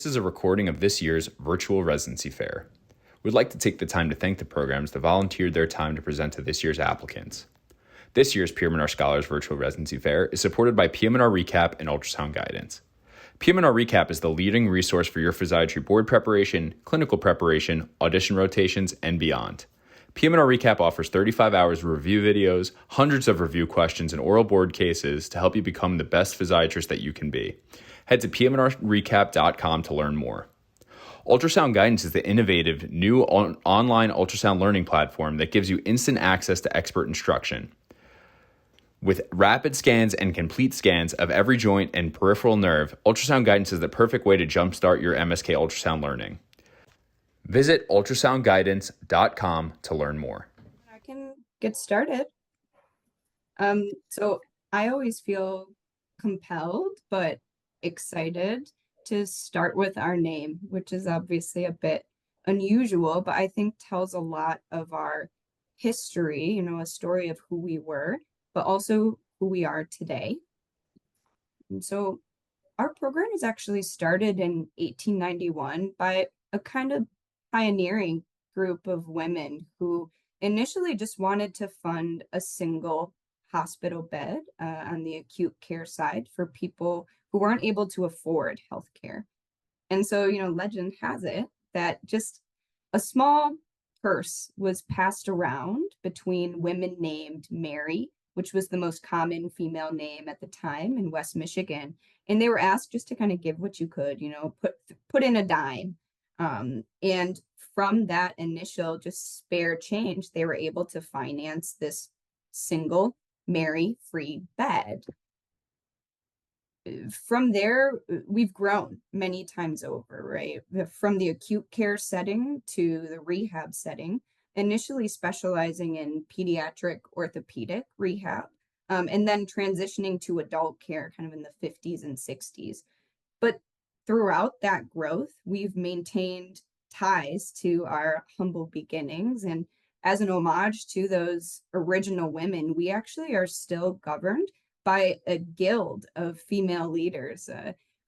This is a recording of this year's Virtual Residency Fair. We'd like to take the time to thank the programs that volunteered their time to present to this year's applicants. This year's PM&R Scholars Virtual Residency Fair is supported by PM&R Recap and Ultrasound Guidance. PM&R Recap is the leading resource for your physiatry board preparation, clinical preparation, audition rotations, and beyond. PM&R Recap offers 35 hours of review videos, hundreds of review questions, and oral board cases to help you become the best physiatrist that you can be. Head to pmnrrecap.com to learn more. Ultrasound Guidance is the innovative new online ultrasound learning platform that gives you instant access to expert instruction. With rapid scans and complete scans of every joint and peripheral nerve, Ultrasound Guidance is the perfect way to jumpstart your MSK ultrasound learning. Visit ultrasoundguidance.com to learn more. I can get started. So I always feel compelled, but excited to start with our name, which is obviously a bit unusual, but I think tells a lot of our history, a story of who we were, but also who we are today. And so our program was actually started in 1891 by a kind of pioneering group of women who initially just wanted to fund a single hospital bed on the acute care side for people who weren't able to afford healthcare. And so, legend has it that just a small purse was passed around between women named Mary, which was the most common female name at the time in West Michigan. And they were asked just to kind of give what you could, put in a dime. And from that initial just spare change, they were able to finance this single Mary free bed. From there, we've grown many times over, right? From the acute care setting to the rehab setting, initially specializing in pediatric orthopedic rehab, and then transitioning to adult care kind of in the 50s and 60s. But throughout that growth, we've maintained ties to our humble beginnings. And as an homage to those original women, we actually are still governed by a guild of female leaders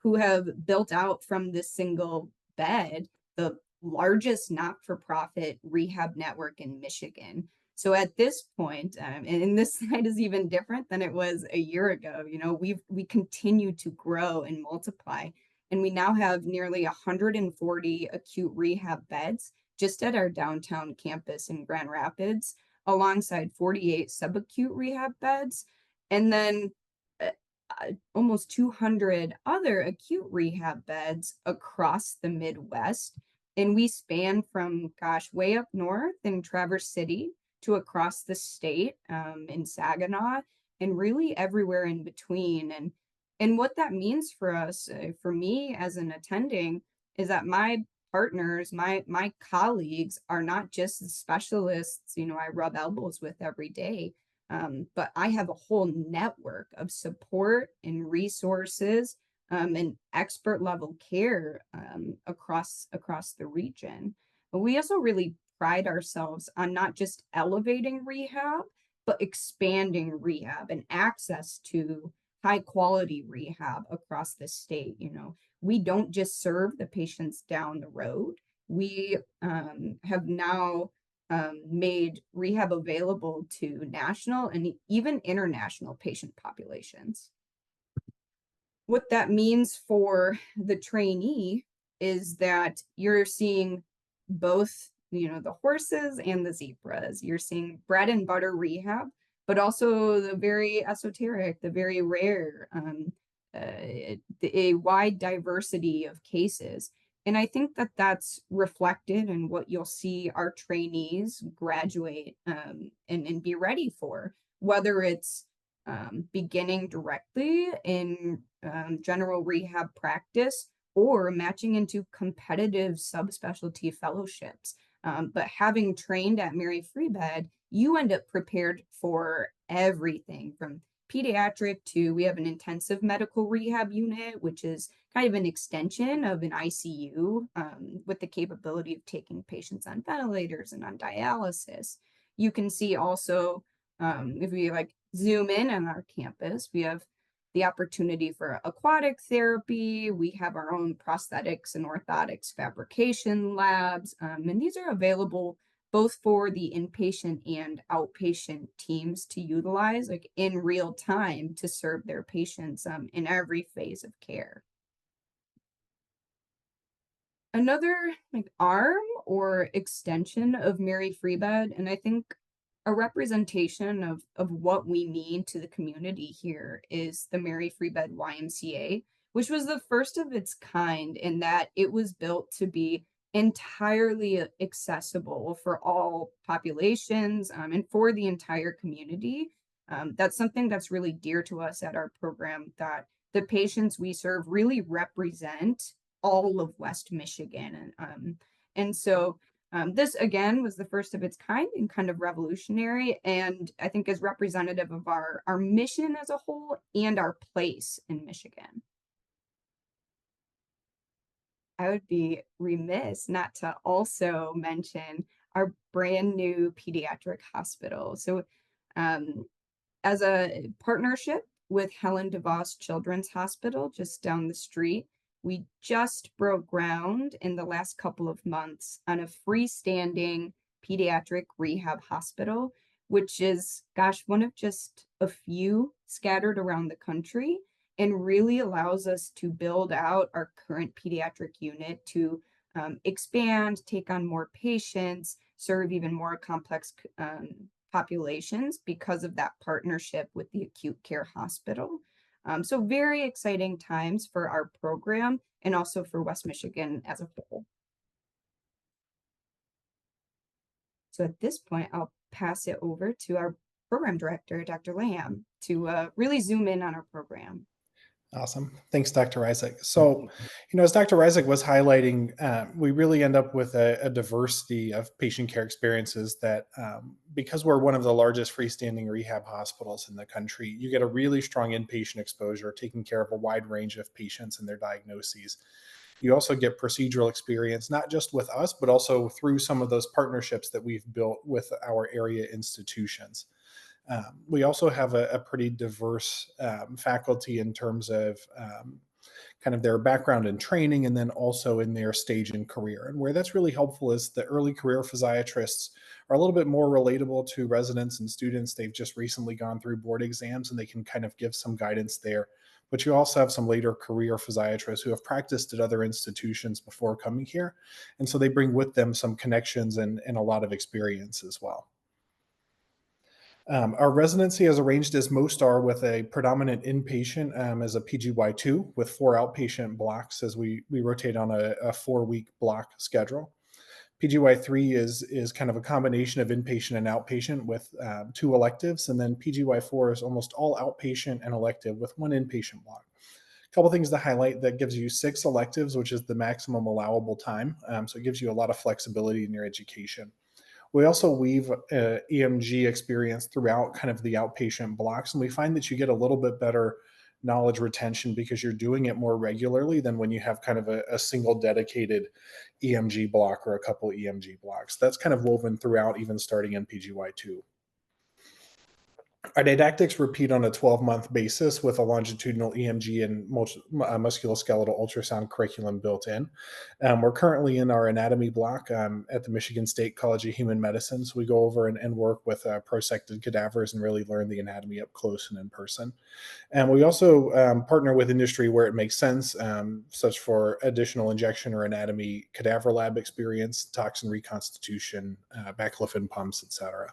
who have built out from this single bed the largest not-for-profit rehab network in Michigan. So at this point, and this side is even different than it was a year ago, we continue to grow and multiply. And we now have nearly 140 acute rehab beds just at our downtown campus in Grand Rapids, alongside 48 subacute rehab beds, and then almost 200 other acute rehab beds across the Midwest. And we span from, way up north in Traverse City to across the state in Saginaw, and really everywhere in between. And what that means for us, for me as an attending, is that my partners, my colleagues are not just the specialists, I rub elbows with every day, but I have a whole network of support and resources and expert level care across the region. But we also really pride ourselves on not just elevating rehab, but expanding rehab and access to high quality rehab across the state. We don't just serve the patients down the road. We have now made rehab available to national and even international patient populations. What that means for the trainee is that you're seeing both, the horses and the zebras. You're seeing bread and butter rehab, but also the very esoteric, the very rare, a wide diversity of cases. And I think that that's reflected in what you'll see our trainees graduate and be ready for, whether it's beginning directly in general rehab practice or matching into competitive subspecialty fellowships. But having trained at Mary Free Bed, you end up prepared for everything from pediatric to, we have an intensive medical rehab unit, which is kind of an extension of an ICU with the capability of taking patients on ventilators and on dialysis. You can see also, if we zoom in on our campus, we have the opportunity for aquatic therapy. We have our own prosthetics and orthotics fabrication labs, and these are available both for the inpatient and outpatient teams to utilize, like in real time, to serve their patients in every phase of care. Another like arm or extension of Mary Free Bed, and I think a representation of what we mean to the community here is the Mary Free Bed YMCA, which was the first of its kind in that it was built to be entirely accessible for all populations, and for the entire community. That's something that's really dear to us at our program, that the patients we serve really represent all of West Michigan. And so this again was the first of its kind and kind of revolutionary, and I think is representative of our mission as a whole and our place in Michigan. I would be remiss not to also mention our brand new pediatric hospital. So um, as a partnership with Helen DeVos Children's Hospital just down the street, we just broke ground in the last couple of months on a freestanding pediatric rehab hospital, which is, gosh, one of just a few scattered around the country, and really allows us to build out our current pediatric unit to expand, take on more patients, serve even more complex populations because of that partnership with the acute care hospital. So very exciting times for our program and also for West Michigan as a whole. So at this point, I'll pass it over to our program director, Dr. Lamb, to really zoom in on our program. Awesome. Thanks, Dr. Isaac. So, as Dr. Isaac was highlighting, we really end up with a diversity of patient care experiences that, because we're one of the largest freestanding rehab hospitals in the country, you get a really strong inpatient exposure, taking care of a wide range of patients and their diagnoses. You also get procedural experience, not just with us, but also through some of those partnerships that we've built with our area institutions. We also have a pretty diverse faculty in terms of kind of their background and training, and then also in their stage in career. And where that's really helpful is the early career physiatrists are a little bit more relatable to residents and students. They've just recently gone through board exams and they can kind of give some guidance there. But you also have some later career physiatrists who have practiced at other institutions before coming here. And so they bring with them some connections and a lot of experience as well. Our residency is arranged as most are, with a predominant inpatient as a PGY2 with 4 outpatient blocks as we rotate on a 4-week block schedule. PGY3 is kind of a combination of inpatient and outpatient with 2 electives, and then PGY4 is almost all outpatient and elective with 1 inpatient block. A couple things to highlight: that gives you 6 electives, which is the maximum allowable time. So it gives you a lot of flexibility in your education. We also weave EMG experience throughout kind of the outpatient blocks, and we find that you get a little bit better knowledge retention because you're doing it more regularly than when you have kind of a single dedicated EMG block or a couple EMG blocks. That's kind of woven throughout, even starting in PGY2. Our didactics repeat on a 12-month basis with a longitudinal EMG and musculoskeletal ultrasound curriculum built in. We're currently in our anatomy block at the Michigan State College of Human Medicine. So we go over and work with prosected cadavers and really learn the anatomy up close and in person. And we also partner with industry where it makes sense, such for additional injection or anatomy cadaver lab experience, toxin reconstitution, baclofen pumps, et cetera.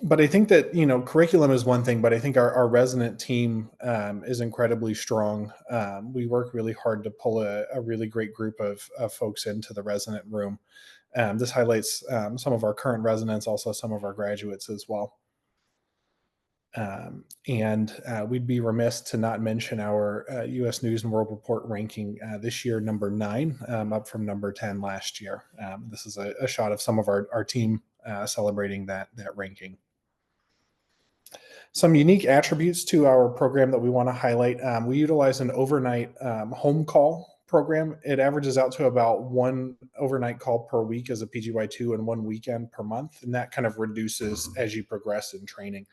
But I think that, curriculum is one thing, but I think our resident team is incredibly strong. We work really hard to pull a really great group of folks into the resident room. This highlights some of our current residents, also some of our graduates as well. And we'd be remiss to not mention our U.S. News and World Report ranking this year, number 9, up from number 10 last year. This is a shot of some of our team celebrating that ranking. Some unique attributes to our program that we want to highlight: we utilize an overnight home call program. It averages out to about 1 overnight call per week as a PGY2 and 1 weekend per month, and that kind of reduces as you progress in training.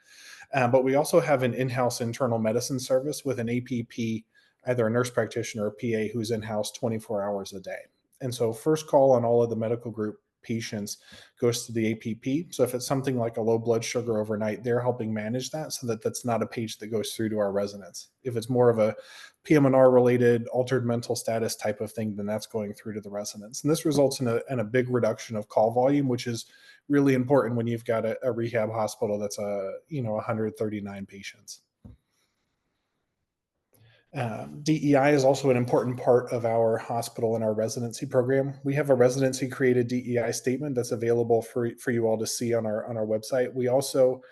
But we also have an in-house internal medicine service with an APP, either a nurse practitioner or PA, who's in-house 24 hours a day. And so first call on all of the medical group patients goes to the APP. So if it's something like a low blood sugar overnight, they're helping manage that so that that's not a page that goes through to our residents. If it's more of a PM&R related altered mental status type of thing, then that's going through to the residents. And this results in a big reduction of call volume, which is really important when you've got a rehab hospital that's 139 patients. DEI is also an important part of our hospital and our residency program. We have a residency created DEI statement that's available for you all to see on our website. We also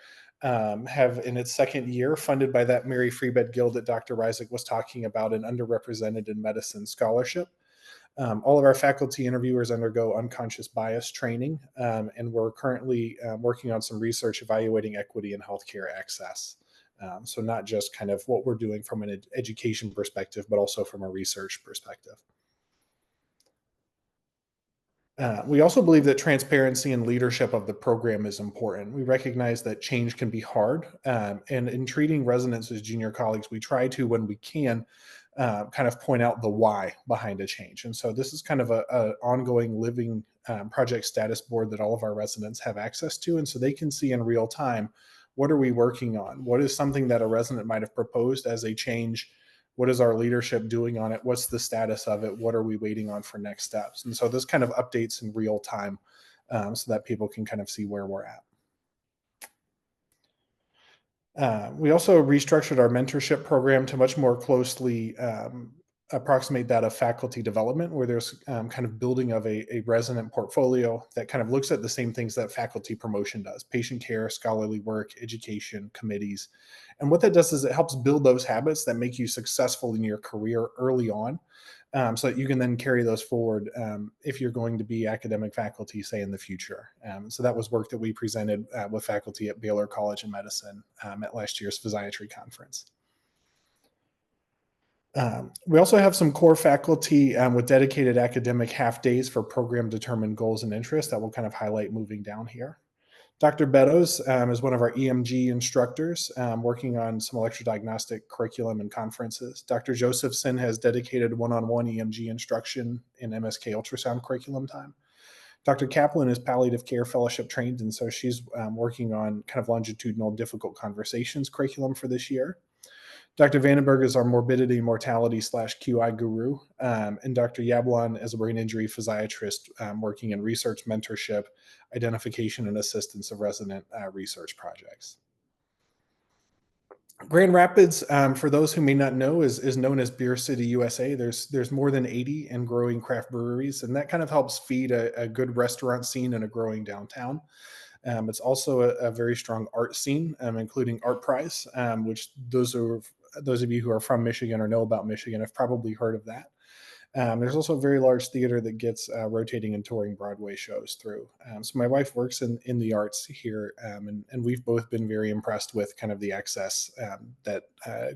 have, in its second year, funded by that Mary Free Bed Guild that Dr. Reisig was talking about, an underrepresented in medicine scholarship. All of our faculty interviewers undergo unconscious bias training, and we're currently working on some research evaluating equity in healthcare access. So not just kind of what we're doing from an education perspective, but also from a research perspective. We also believe that transparency and leadership of the program is important. We recognize that change can be hard. And in treating residents as junior colleagues, we try to, when we can, kind of point out the why behind a change. And so this is kind of a ongoing living project status board that all of our residents have access to. And so they can see in real time, what are we working on? What is something that a resident might have proposed as a change? What is our leadership doing on it? What's the status of it? What are we waiting on for next steps? And so this kind of updates in real time so that people can kind of see where we're at. We also restructured our mentorship program to much more closely approximate that of faculty development, where there's kind of building of a resident portfolio that kind of looks at the same things that faculty promotion does: patient care, scholarly work, education, committees. And what that does is it helps build those habits that make you successful in your career early on, so that you can then carry those forward if you're going to be academic faculty, say, in the future. So that was work that we presented with faculty at Baylor College of Medicine at last year's physiatry conference. We also have some core faculty with dedicated academic half days for program determined goals and interests that we'll kind of highlight moving down here. Dr. Beddoes is one of our EMG instructors working on some electrodiagnostic curriculum and conferences. Dr. Josephson has dedicated one-on-one EMG instruction in MSK ultrasound curriculum time. Dr. Kaplan is palliative care fellowship trained, and so she's working on kind of longitudinal difficult conversations curriculum for this year. Dr. Vandenberg is our morbidity, mortality / QI guru, and Dr. Yablon is a brain injury physiatrist working in research mentorship, identification, and assistance of resident research projects. Grand Rapids, for those who may not know, is known as Beer City, USA. There's more than 80 and growing craft breweries, and that kind of helps feed a good restaurant scene and a growing downtown. It's also a very strong art scene, including Art Prize, which those of you who are from Michigan or know about Michigan have probably heard of that. There's also a very large theater that gets rotating and touring Broadway shows through. So my wife works in the arts here, and we've both been very impressed with kind of the access that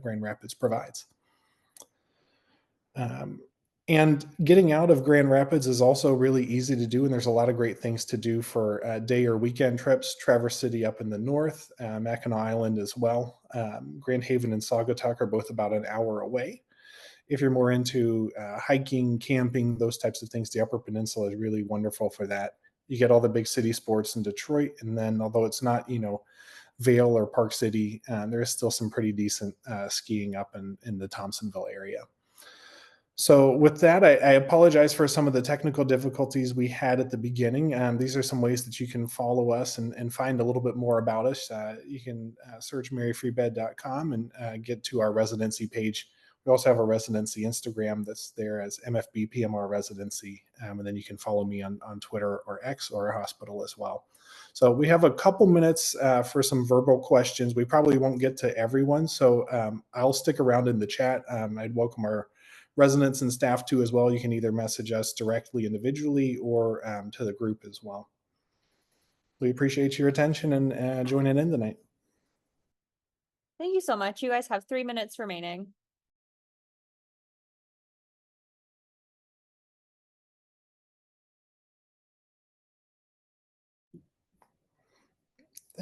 Grand Rapids provides. And getting out of Grand Rapids is also really easy to do, and there's a lot of great things to do for day or weekend trips. Traverse City up in the north, Mackinac Island as well. Grand Haven and Saugatuck are both about an hour away. If you're more into hiking, camping, those types of things, the Upper Peninsula is really wonderful for that. You get all the big city sports in Detroit, and then although it's not, Vail or Park City, there is still some pretty decent skiing up in the Thompsonville area. So with that, I apologize for some of the technical difficulties we had at the beginning. These are some ways that you can follow us and find a little bit more about us. You can search maryfreebed.com and get to our residency page. We also have a residency Instagram that's there as MFB PM&R Residency. And then you can follow me on Twitter or X or our hospital as well. So we have a couple minutes for some verbal questions. We probably won't get to everyone, so I'll stick around in the chat. I'd welcome our residents and staff too as well. You can either message us directly individually or to the group as well. We appreciate your attention and joining in tonight. Thank you so much. You guys have 3 minutes remaining.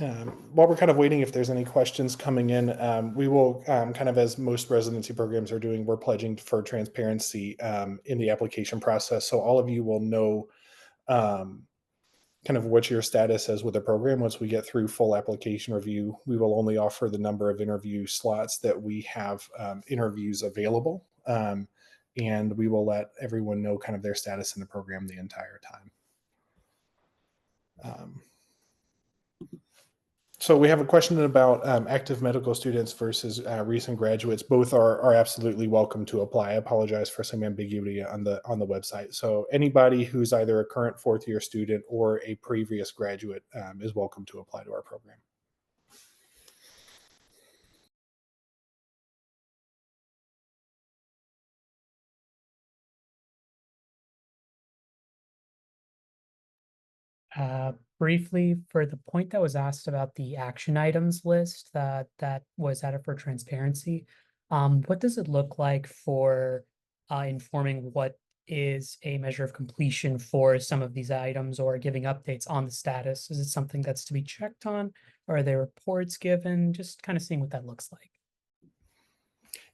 While we're kind of waiting, if there's any questions coming in, we will kind of, as most residency programs are doing, we're pledging for transparency in the application process. So all of you will know kind of what your status is with the program. Once we get through full application review, we will only offer the number of interview slots that we have interviews available. And we will let everyone know kind of their status in the program the entire time. So we have a question about active medical students versus recent graduates. Both are absolutely welcome to apply. I apologize for some ambiguity on the website. So anybody who's either a current fourth-year student or a previous graduate is welcome to apply to our program. Briefly, for the point that was asked about the action items list that was added for transparency, what does it look like for informing what is a measure of completion for some of these items or giving updates on the status? Is it something that's to be checked on, or are there reports given? Just kind of seeing what that looks like.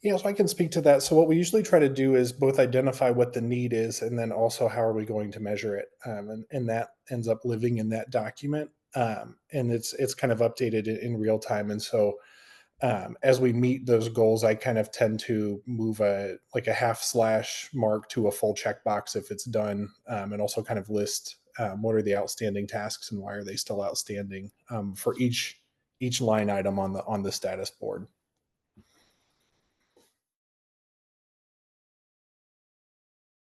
Yeah, so I can speak to that. So what we usually try to do is both identify what the need is and then also how are we going to measure it. And that ends up living in that document. And it's kind of updated in real time. And so as we meet those goals, I kind of tend to move a half slash mark to a full checkbox if it's done, and also kind of list what are the outstanding tasks and why are they still outstanding for each line item on the status board.